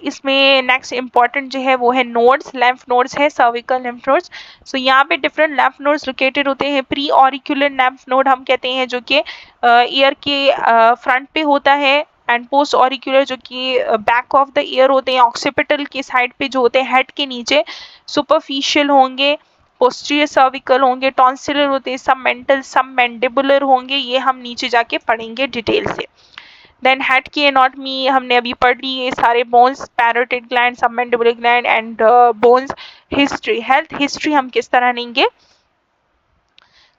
इसमें नेक्स्ट इंपॉर्टेंट जो है वो है नोड्स, lymph नोड्स है, सर्विकल lymph नोड्स। सो यहाँ पे डिफरेंट lymph नोड्स लोकेटेड होते हैं। प्री ऑरिकुलर lymph नोड हम कहते हैं जो कि ईयर के फ्रंट पे होता है, एंड पोस्ट ऑरिकुलर जो कि बैक ऑफ द ईयर होते हैं, ऑक्सीपिटल के साइड पे जो होते हैं, हेड के नीचे सुपरफिशियल होंगे, पोस्टीरियर सर्विकल होंगे, टॉन्सिलर होते हैं, सब मेंटल, सब मैंडिबुलर होंगे, ये हम नीचे जाके पढ़ेंगे डिटेल से। देन हेड की एनाटॉमी हमने अभी पढ़ ली, ये सारे bones, parotid gland, submandibular gland and bones. History, health history हम किस तरह लेंगे?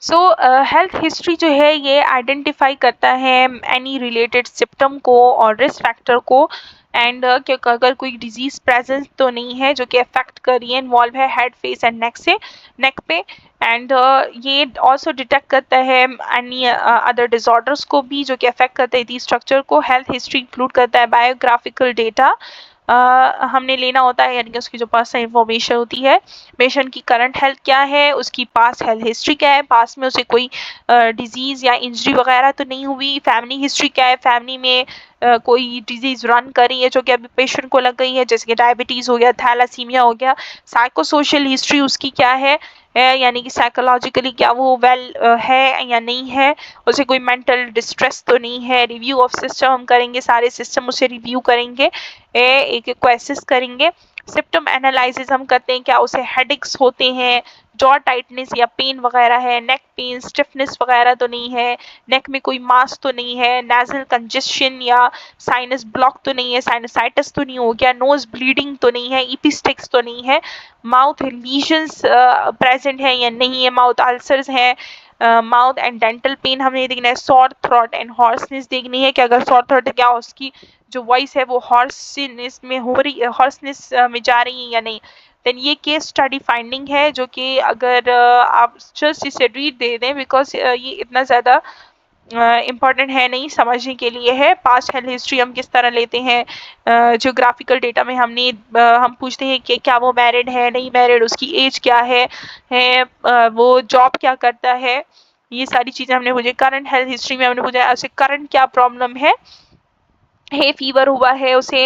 सो हेल्थ हिस्ट्री जो है ये आइडेंटिफाई करता है एनी रिलेटेड सिम्टम को और रिस्क फैक्टर को, एंड अगर कोई डिजीज प्रेजेंस तो नहीं है जो कि अफेक्ट कर रही है, इन्वॉल्व है हेड, फेस एंड नेक पे, एंड ये ऑल्सो डिटेक्ट करता है एनी अदर डिसऑर्डर्स को भी जो कि अफेक्ट करते हैं दी स्ट्रक्चर को। हेल्थ हिस्ट्री इंक्लूड करता है बायोग्राफिकल डेटा, हमने लेना होता है, यानी कि उसकी जो पर्सनल इंफॉर्मेशन होती है, पेशेंट की करंट हेल्थ क्या है, उसकी पास्ट हेल्थ हिस्ट्री क्या है, पास्ट में उसे कोई डिजीज या इंजरी वगैरह तो नहीं हुई, फैमिली हिस्ट्री क्या है, फैमिली में कोई डिजीज रन कर रही है जो कि अभी पेशेंट को लग गई है, जैसे कि डायबिटीज हो गया, थैलासीमिया हो गया, साइकोसोशल हिस्ट्री उसकी क्या है, यानी कि साइकोलॉजिकली क्या वो वेल है या नहीं है, उसे कोई मेंटल डिस्ट्रेस तो नहीं है। रिव्यू ऑफ सिस्टम हम करेंगे, सारे सिस्टम उसे रिव्यू करेंगे, एक एक को असेस करेंगे। सिम्पटम एनालिसिस हम करते हैं, क्या उसे हेडेक्स होते हैं, जॉ टाइटनेस या पेन वगैरह है, नेक पेन, स्टिफनेस वगैरह तो नहीं है, नेक में कोई मास तो नहीं है, नेजल कंजेशन या साइनस ब्लॉक तो नहीं है, साइनसाइटिस तो नहीं हो गया, नोज ब्लीडिंग तो नहीं है, ईपिस्टिक्स तो नहीं है, माउथ लीजन्स प्रेजेंट है या नहीं है, माउथ अल्सर्स हैं, माउथ एंड डेंटल पेन हमें देखना है, सॉर थ्रोट एंड हॉर्सनेस देखनी है कि अगर सॉर थ्रोट है क्या उसकी जो वॉइस है वो हॉर्सनेस में हो रही है, हॉर्सनेस में जा रही है या नहीं। देन ये केस स्टडी फाइंडिंग है जो कि अगर आप जस्ट इसे रीड दे दें, बिकॉज ये इतना ज़्यादा इम्पॉर्टेंट है नहीं, समझने के लिए है। पास्ट हेल्थ हिस्ट्री हम किस तरह लेते हैं, जियोग्राफिकल डेटा में हम पूछते हैं कि क्या वो मैरिड है, नहीं मैरिड, उसकी एज क्या है वो जॉब क्या करता है, ये सारी चीज़ें हमने पूछे। करंट हेल्थ हिस्ट्री में हमने पूछा उसे करंट क्या प्रॉब्लम है फीवर हुआ है उसे,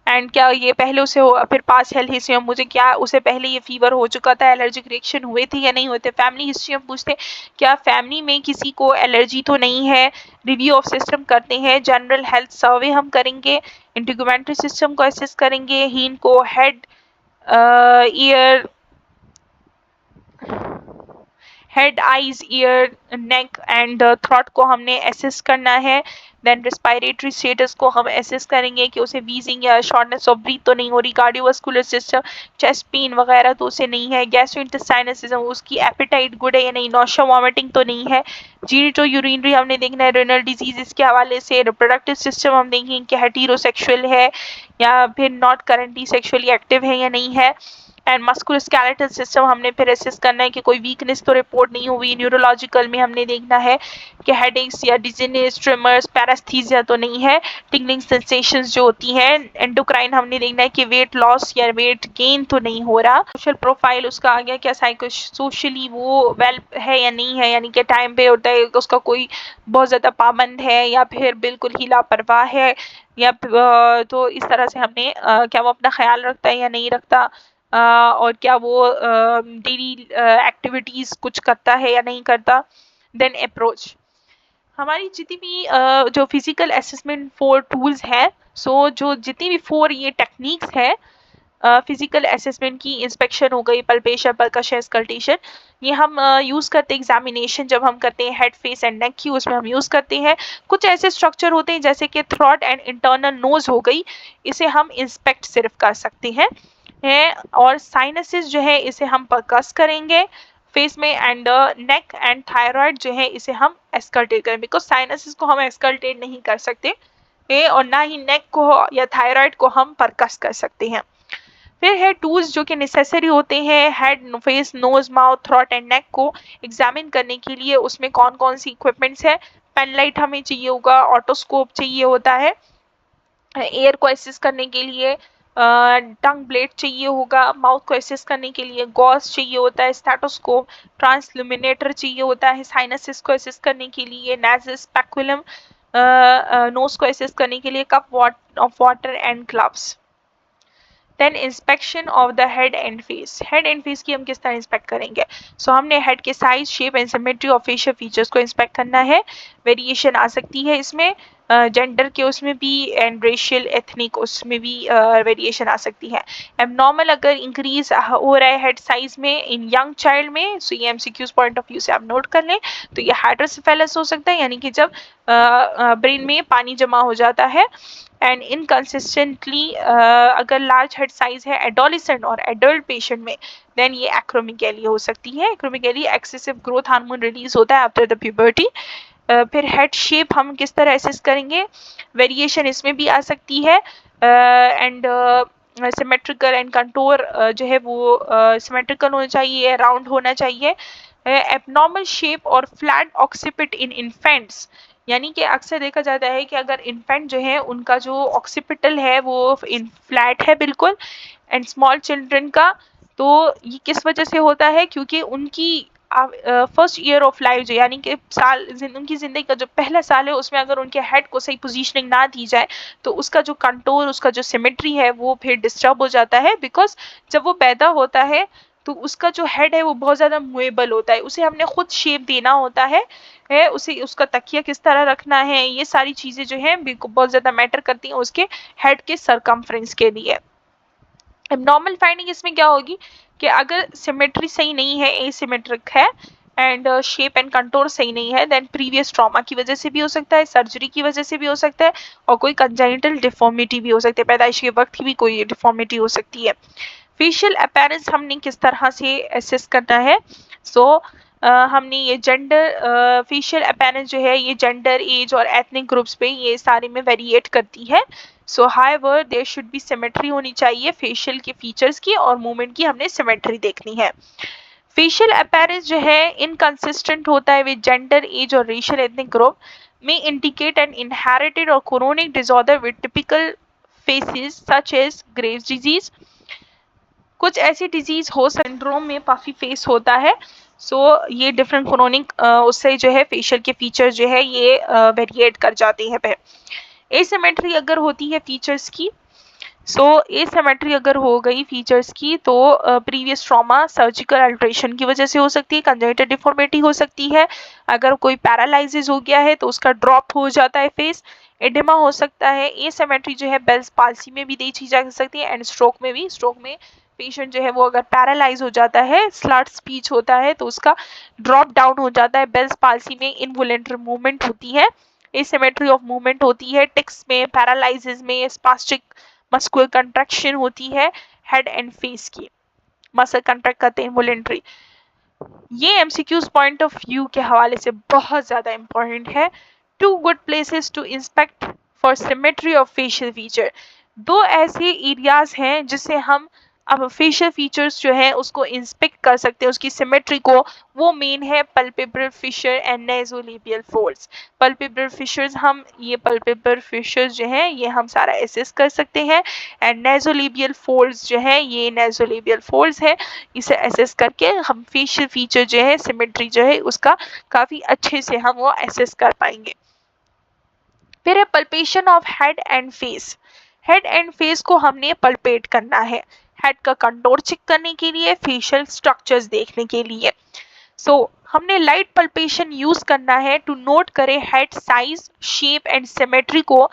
एंड क्या ये पहले उसे हो, फिर पास हेल्थ हिस्ट्री में मुझे क्या उसे पहले ये फीवर हो चुका था, एलर्जिक रिएक्शन हुए थे या नहीं हुए थे। फैमिली हिस्ट्री हम पूछते क्या फैमिली में किसी को एलर्जी तो नहीं है, रिव्यू ऑफ सिस्टम करते हैं, जनरल हेल्थ सर्वे हम करेंगे, इंटीग्यूमेंट्री सिस्टम को असेस करेंगे, हीन को head eyes year neck and throat को हमने एसेस करना है। देन रिस्पायरेटरी स्टेटस को हम एसेस करेंगे कि उसे वीजिंग या शॉर्टनेस ऑफ ब्रीथ तो नहीं हो रही, कार्डियोवास्कुलर सिस्टम, चेस्ट पेन वगैरह तो उसे नहीं है, गैस्ट्रोइंटेस्टाइनल सिस्टम उसकी एपेटाइट गुड है या नहीं, नौशा वॉमिटिंग तो नहीं है, जीनिटो यूरिनरी हमने देखना है, रेनल डिजीज इसके हवाले से, रिप्रोडक्टिव सिस्टम हम देखेंगे कि हेटेरोसेक्सुअल है या फिर नॉट करंटली सेक्सुअली एक्टिव है या नहीं है, एंड मस्कुलोस्केलेटल सिस्टम हमने फिर असेस करना है कि कोई वीकनेस तो रिपोर्ट नहीं हुई। न्यूरोलॉजिकल में हमने देखना है कि हेडेक्स या डिजीनेस, ट्रिमर्स, पैरास्थीसिया तो नहीं है, टिंगलिंग सेंसेशंस जो होती हैं। एंडोक्राइन हमने देखना है कि वेट लॉस या वेट गेन तो नहीं हो रहा। सोशल प्रोफाइल उसका आ गया, क्या साइको सोशली वो वेल है या नहीं है, यानी कि टाइम पे होता है उसका कोई बहुत ज़्यादा पाबंद है या फिर बिल्कुल ही लापरवाह है, या तो इस तरह से हमने क्या वो अपना ख्याल रखता है या नहीं रखता, और क्या वो डेली एक्टिविटीज़ कुछ करता है या नहीं करता। देन अप्रोच, हमारी जितनी भी जो फिजिकल असेसमेंट 4 टूल्स हैं, सो जो जितनी भी 4 ये टेक्निक्स है फिजिकल असेसमेंट की, इंस्पेक्शन हो गई, पल्पेशन, परकशन, स्कल्टेशन, ये हम यूज़ करते हैं एग्जामिनेशन जब हम करते हैं हेड, फेस एंड नेक की, उसमें हम यूज़ करते हैं। कुछ ऐसे स्ट्रक्चर होते हैं जैसे कि थ्रोट एंड इंटरनल नोज हो गई, इसे हम इंस्पेक्ट सिर्फ कर सकते हैं और साइनसिस जो है इसे हम परकस करेंगे फेस में, एंड नेक एंड थायराइड जो है इसे हम एस्कल्टेट करें, बिकॉज साइनसिस को हम एस्कल्टेट नहीं कर सकते और ना ही नेक को या थायराइड को हम परकस कर सकते हैं। फिर है टूल्स जो कि नेसेसरी होते हैं head, face, nose, mouth, throat and neck को एग्जामिन करने के लिए। उसमें कौन कौन सी इक्विपमेंट्स है? पेन लाइट हमें चाहिए होगा, ऑटोस्कोप चाहिए होता है एयर को असिस्ट करने के लिए, टंग ब्लेड चाहिए होगा माउथ को असिस्ट करने के लिए, गॉस चाहिए होता है, स्टेटोस्कोप, ट्रांसल्यूमिनेटर चाहिए होता है साइनसिस को असिस्ट करने के लिए, नाजस, स्पेकुलम नोज को असिस्ट करने के लिए, cup of water and gloves. Then inspection of the head and face. Head and face की हम किस तरह इंस्पेक्ट करेंगे? सो हमने हेड के size, shape and symmetry of facial features को इंस्पेक्ट करना है। वेरिएशन आ सकती है इसमें जेंडर के उसमें भी एंड रेशियल एथनिक उसमें भी वेरिएशन आ सकती है। एबनॉर्मल अगर इंक्रीज हो रहा है हेड साइज में इन यंग चाइल्ड में, सो ये एमसीक्यूज पॉइंट ऑफ व्यू से आप नोट कर लें, तो ये हाइड्रोसेफेलस हो सकता है, यानी कि जब ब्रेन में पानी जमा हो जाता है। एंड इनकंसिस्टेंटली अगर लार्ज हेड साइज है एडोलिसेंट और एडल्ट पेशेंट में, देन ये एक्रोमेगैली हो सकती है। Acromegaly excessive growth hormone release होता है आफ्टर द प्यूबर्टी। फिर हेड शेप हम किस तरह असेस करेंगे? वेरिएशन इसमें भी आ सकती है एंड सिमेट्रिकल एंड कंटोर जो है वो सिमेट्रिकल होना चाहिए, राउंड होना चाहिए। एबनॉर्मल शेप और फ्लैट ऑक्सीपिट इन इन्फेंट्स, यानी कि अक्सर देखा जाता है कि अगर इन्फेंट जो है उनका जो ऑक्सीपिटल है वो इन फ्लैट है बिल्कुल, एंड स्मॉल चिल्ड्रन का, तो ये किस वजह से होता है? क्योंकि उनकी फर्स्ट ईयर ऑफ लाइफ जो यानी कि साल उनकी जिंदगी का जो पहला साल है उसमें अगर उनके हेड को सही पोजीशनिंग ना दी जाए तो उसका जो कंटोर, उसका जो सिमेट्री है वो फिर डिस्टर्ब हो जाता है। बिकॉज जब वो पैदा होता है तो उसका जो हेड है वो बहुत ज्यादा मूवेबल होता है, उसे हमने खुद शेप देना होता है उसे, उसका तकिया किस तरह रखना है, ये सारी चीजें जो है बहुत ज्यादा मैटर करती हैं उसके हेड के सरकमफ्रेंस के लिए। एबनॉर्मल फाइंडिंग इसमें क्या होगी कि अगर सिमेट्री सही नहीं है, एसिमेट्रिक है एंड शेप एंड कंटोर सही नहीं है, देन प्रीवियस ट्रॉमा की वजह से भी हो सकता है, सर्जरी की वजह से भी हो सकता है, और कोई कंजेनिटल डिफॉर्मिटी भी हो सकती है, पैदाइश के वक्त की भी कोई डिफॉर्मिटी हो सकती है। फेशियल अपीयरेंस हमने किस तरह से असेस करना है? सो हमने ये जेंडर फेशियल अपीयरेंस जो है ये जेंडर, एज और एथनिक ग्रुप्स पे ये सारे में वेरिएट करती है। So however there should be symmetry होनी चाहिए फेशियल के फीचर्स की, और मूवमेंट की हमने सिमेट्री देखनी है। फेशियल अपीयरेंस जो है इनकंसिस्टेंट होता है विद जेंडर, एज और racial ethnic group, may indicate an inherited or chronic disorder with typical faces such as Graves' disease। कुछ ऐसी डिजीज हो सिंड्रोम में काफी फेस होता है। सो ये डिफरेंट क्रोनिक उससे जो है फेशियल के फीचर्स जो है ये वेरिएट कर जाते हैं। एसिमेट्री अगर होती है फीचर्स की, सो एसिमेट्री अगर हो गई फीचर्स की तो प्रीवियस ट्रॉमा, सर्जिकल अल्ट्रेशन की वजह से हो सकती है, कंजेनिटल डिफॉर्मिटी हो सकती है, अगर कोई पैरालिसिस हो गया है तो उसका ड्रॉप हो जाता है फेस, एडिमा हो सकता है। एसिमेट्री जो है बेल्स पाल्सी में भी देखी जा सकती है एंड स्ट्रोक में भी। स्ट्रोक में पेशेंट जो है वो अगर पैरालाइज हो जाता है, स्लर्ड स्पीच होता है, तो उसका ड्रॉप डाउन हो जाता है। बेल्स पाल्सी में इनवॉलेंटरी मूवमेंट होती है, एसिमेट्री ऑफ मूवमेंट होती है। टिक्स में, पैरालिसिस में स्पास्टिक मस्कुलर कंट्रैक्शन होती है हेड एंड फेस की, मसल कंट्रैक्ट करते हैं इनवॉलेंटरी। ये एमसीक्यूज पॉइंट ऑफ व्यू के हवाले से बहुत ज्यादा इंपॉर्टेंट है। Two good places to inspect for symmetry of facial feature. दो ऐसे एरियाज हैं जिससे हम अब फेशियल फीचर्स जो है उसको इंस्पेक्ट कर सकते हैं, उसकी सिमेट्री को। वो मेन है palpebral fissure and nasolabial folds. Palpebral fissures, हम ये पल्पेब्रल फिशर्स जो है ये हम सारा एसेस कर सकते हैं, एंड नेज़ोलेबियल फोल्ड्स जो है ये नेज़ोलेबियल फोल्ड्स है, इसे एसेस करके हम फेशियल फीचर जो है, सिमेट्री जो है उसका काफी अच्छे से हम वो एसेस कर पाएंगे। फिर है palpation of head and face. Head and face को हमने पल्पेट करना है, हेड का कंटोर चेक करने के लिए, फेशियल स्ट्रक्चर्स देखने के लिए। सो हमने लाइट पल्पेशन यूज करना है टू नोट करें head size, shape and symmetry को,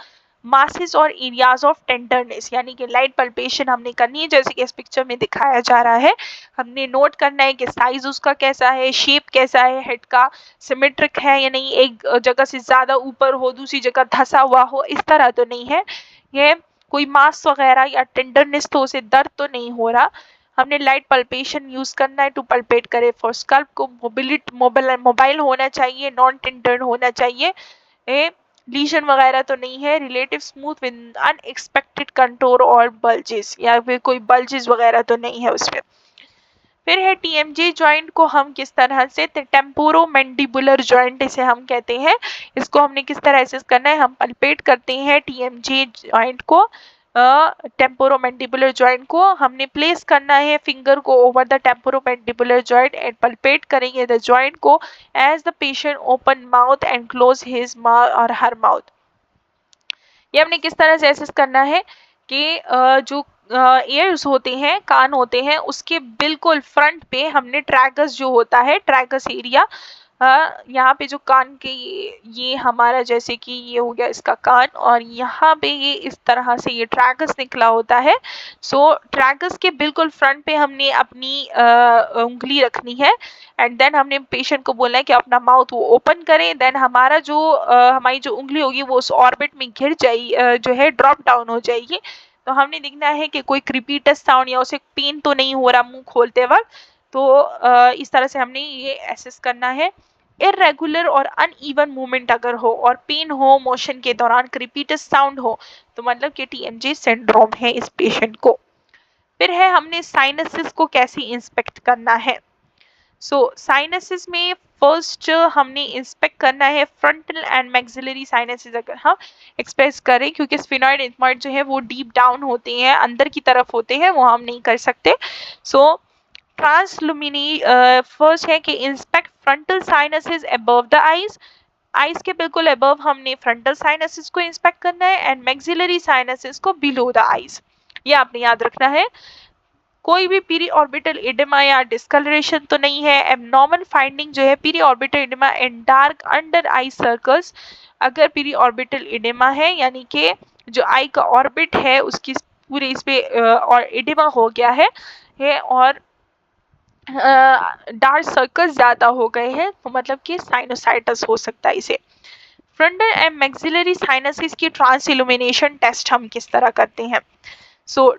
मासेस और एरियाज ऑफ टेंडरनेस, यानी कि लाइट पल्पेशन हमने करनी है जैसे कि इस पिक्चर में दिखाया जा रहा है। हमने नोट करना है कि साइज उसका कैसा है, शेप कैसा है, हेड का सिमेट्रिक है या नहीं, एक जगह से ज्यादा ऊपर हो, दूसरी जगह धंसा हुआ हो, इस तरह तो नहीं है, ये कोई मास वगैरह या टेंडरनेस तो उसे दर्द तो नहीं हो रहा। हमने लाइट पल्पेशन यूज करना है टू पल्पेट करे फॉर स्कल्प को। मोबाइल होना चाहिए, नॉन टेंडर होना चाहिए। लीजन वगैरह तो नहीं है, relative smooth with unexpected contour और बल्जेस, या फिर कोई बल्जेस वगैरह तो नहीं है उसमें। फिर है टीएमजे जॉइंट को हम किस तरह से, टेम्पोरो मैंडिबुलर जॉइंट इसे हम कहते हैं, इसको हमने किस तरह से करना है, हम पल्पेट करते हैं टीएमजे जॉइंट को, टेम्पोरोमैंडिबुलर जॉइंट को हमने प्लेस करना है फिंगर को over the temporomandibular joint and palpate करेंगे द जॉइंट को as the patient open mouth and close his mouth और हर माउथ। ये हमने किस तरह से एसेस करना है कि जो ईयर्स होते हैं, कान होते हैं, उसके बिल्कुल फ्रंट पे हमने ट्रैगस जो होता है, ट्रैगस एरिया, यहाँ पे जो कान के ये हमारा जैसे कि ये हो गया इसका कान, और यहाँ पे ये इस तरह से ये ट्रैगस निकला होता है। सो ट्रैगस के बिल्कुल फ्रंट पे हमने अपनी उंगली रखनी है एंड देन हमने पेशेंट को बोलना है कि अपना माउथ वो ओपन करें, देन हमारा जो हमारी जो उंगली होगी वो उस ऑर्बिट में घिर जाएगी, जो है ड्रॉप डाउन हो जाएगी। तो हमने देखना है कि कोई क्रीपीटस साउंड या उसे पेन तो नहीं हो रहा मुंह खोलते वक्त। तो इस तरह से हमने ये एसेस करना है। इरेगुलर और अनइवन मूवमेंट अगर हो और पेन हो मोशन के दौरान, क्रीपीटस साउंड हो, तो मतलब कि टीएमजे सिंड्रोम है इस पेशेंट को। फिर है हमने साइनसिस को कैसे इंस्पेक्ट करना है। साइनसिस में फर्स्ट हमने इंस्पेक्ट करना है फ्रंटल एंड मैक्सिलरी साइनसिस अगर हम एक्सप्रेस करें, क्योंकि स्फिनॉइड इथमॉइड जो है वो डीप डाउन होते हैं, अंदर की तरफ होते हैं, वो हम नहीं कर सकते। ट्रांसलुमिनी फर्स्ट है कि inspect frontal sinuses above the eyes, eyes के बिल्कुल अबव हमने फ्रंटल साइनसिस को इंस्पेक्ट करना है एंड मैक्सिलरी साइनसिस को बिलो द आईज, ये आपने याद रखना है। कोई भी पीरी ऑर्बिटल एडिमा या डिस्कलरेशन तो नहीं है। एबनॉर्मल फाइंडिंग जो है periorbital oedema and dark under eye circles, अगर पीरी ऑर्बिटल एडिमा है यानी कि जो आई का ऑर्बिट है उसकी पूरे इस पे और एडिमा हो गया है और डार्क सर्कल्स ज्यादा हो गए हैं, तो मतलब कि साइनोसाइटिस हो सकता है इसे। फ्रंटल एंड मैक्सिलरी साइनसिस की ट्रांस इल्यूमिनेशन टेस्ट हम किस तरह करते हैं।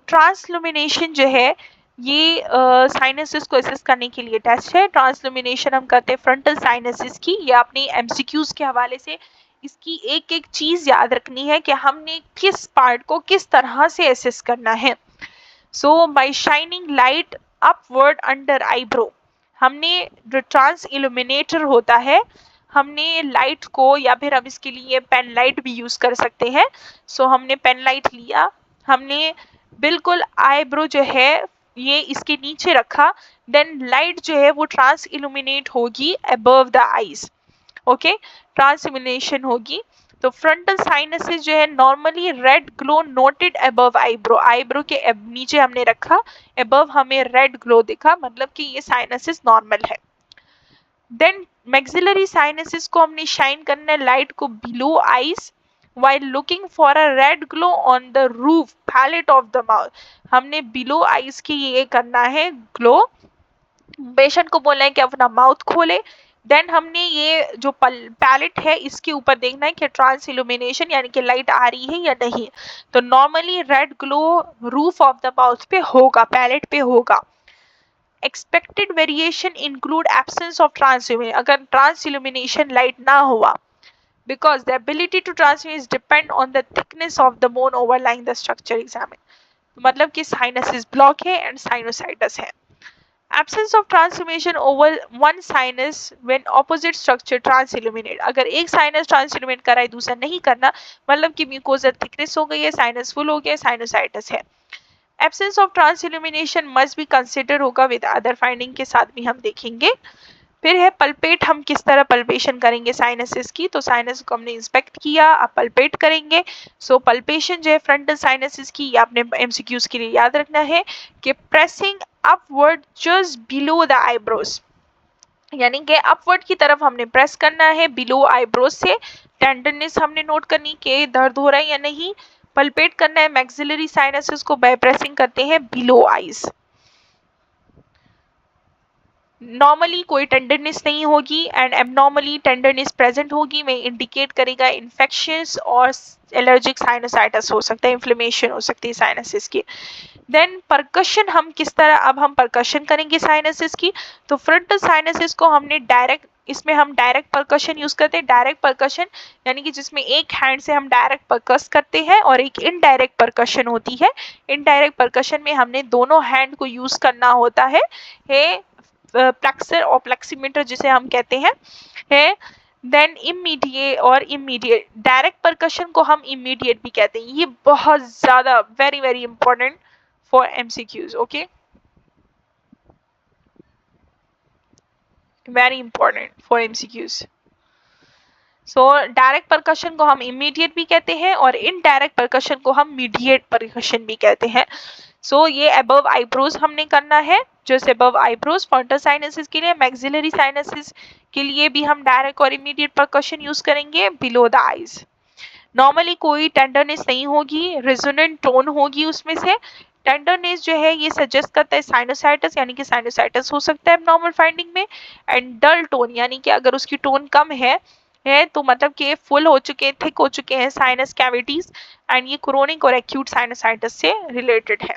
ट्रांसलुमिनेशन जो है ये साइनसिस को असेस करने के लिए टेस्ट है। ट्रांसलुमिनेशन हम करते हैं फ्रंटल साइनसिस की, या अपनी एमसीक्यूज के हवाले से इसकी एक एक चीज याद रखनी है कि हमने किस पार्ट को किस तरह से असेस करना है। By shining light upward under eyebrow, हमने जो ट्रांस इल्यूमिनेटर होता है, हमने लाइट को, या फिर हम इसके लिए पेन लाइट भी यूज कर सकते हैं। हमने पेन लाइट लिया, हमने बिल्कुल आईब्रो जो है ये इसके नीचे रखा, देन लाइट जो है वो ट्रांस इल्यूमिनेट होगी अबव द आईज, ओके, ट्रांसमिनेशन होगी। तो फ्रंटल साइनसिस जो है normally red glow noted above eyebrow, eyebrow के नीचे हमने रखा, अबव हमें रेड ग्लो दिखा, मतलब कि ये साइनसिस नॉर्मल है। देन मैक्सिलरी साइनसिस को हमने शाइन करना है लाइट को below eyes while looking for a red glow on the roof palate of the mouth, हमने बिलो आईज की ये करना है ग्लो, पेशेंट को बोलना है कि अपना माउथ खोले, देन हमने ये जो पैलेट है इसके ऊपर देखना है कि ट्रांस इल्यूमिनेशन यानी कि लाइट आ रही है या नहीं। तो normally red glow roof of the mouth पे होगा, पैलेट पे होगा। Expected variation include absence of trans, अगर ट्रांस इल्यूमिनेशन लाइट ना हुआ, because the ability to transmit is depend on the thickness of the bone overlying the structure examined, मतलब कि sinuses block है एंड साइनोसाइटिस है। Absence of transformation over one sinus when opposite structure trans illuminate, अगर एक sinus trans illuminate कर रहा है दूसरा नहीं करना, मतलब कि म्यूकोजल थिकनेस हो गई है, साइनस फुल हो गया, साइनोसाइटिस है। Absence of trans illumination must be considered होगा विद अदर फाइंडिंग के साथ भी हम देखेंगे। फिर है पल्पेट, हम किस तरह पल्पेशन करेंगे साइनसिस की, तो साइनस को हमने इंस्पेक्ट किया, अब पल्पेट करेंगे। पल्पेशन जो है फ्रंटल साइनसिस की, ये आपने एमसीक्यूज के लिए याद रखना है कि pressing upward just below the eyebrows, यानी कि अपवर्ड की तरफ हमने प्रेस करना है बिलो आईब्रोज से। टेंडरनेस हमने नोट करनी कि दर्द हो रहा है या नहीं। पल्पेट करना है मैक्सिलरी साइनसिस को बाय प्रेसिंग करते हैं बिलो आईज। नॉर्मली कोई टेंडरनेस नहीं होगी एंड एबनॉर्मली टेंडरनेस प्रेजेंट होगी, में इंडिकेट करेगा इन्फेक्शंस और एलर्जिक साइनोसाइटिस हो सकता है, इन्फ्लेमेशन हो सकती है साइनसिस की। देन परकशन हम किस तरह, अब हम परकशन करेंगे साइनसिस की। तो फ्रंटल साइनसिस को हमने डायरेक्ट, इसमें हम डायरेक्ट परकशन यूज करते हैं। डायरेक्ट परकशन यानी कि जिसमें एक हैंड से हम डायरेक्ट परकस करते हैं, और एक इनडायरेक्ट परकशन होती है। इनडायरेक्ट परकशन में हमने दोनों हैंड को यूज करना होता है प्लेक्सर और प्लेक्सीमीटर जिसे हम कहते हैं है। देन इमीडिएट और इमीडिएट, डायरेक्ट परकशन को हम इमीडिएट भी कहते हैं। ये बहुत ज्यादा very very important for MCQs, okay, very important for MCQs. So direct percussion को हम इमीडिएट भी कहते हैं और इनडायरेक्ट परकशन को हम मीडिएट परकशन भी कहते हैं। सो ये अबव आईब्रोज हमने करना है, just above eyebrows frontal sinuses के लिए। मैक्सिलरी साइनसिस के लिए भी हम डायरेक्ट और इमीडिएट परकशन यूज करेंगे बिलो द आईज। नॉर्मली कोई टेंडरनेस नहीं होगी, रेजोनेंट टोन होगी उसमें से। टेंडरनेस जो है ये सजेस्ट करता है साइनोसाइटिस, यानी कि साइनोसाइटिस हो सकता है नॉर्मल फाइंडिंग में। एंड डल टोन यानी कि अगर उसकी टोन कम है तो मतलब कि फुल हो चुके हैं, थिक हो चुके हैं साइनस कैविटीज, एंड ये क्रोनिक और एक्यूट साइनोसाइटिस से रिलेटेड है।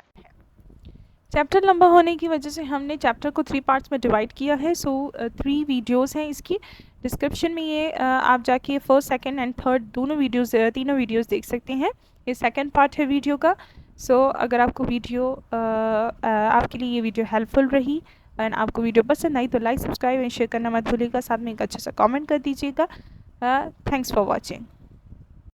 चैप्टर लंबा होने की वजह से हमने चैप्टर को 3 पार्ट्स में डिवाइड किया है। सो 3 वीडियोस हैं इसकी। डिस्क्रिप्शन में ये आप जाके फर्स्ट, सेकंड एंड थर्ड दोनों वीडियोस, तीनों वीडियोस देख सकते हैं। ये सेकंड पार्ट है वीडियो का। सो अगर आपको वीडियो आपके लिए ये वीडियो हेल्पफुल रही एंड आपको वीडियो पसंद आई तो लाइक, सब्सक्राइब एंड शेयर करना मत भूलिएगा। साथ में एक अच्छा सा कमेंट कर दीजिएगा। Thanks for watching.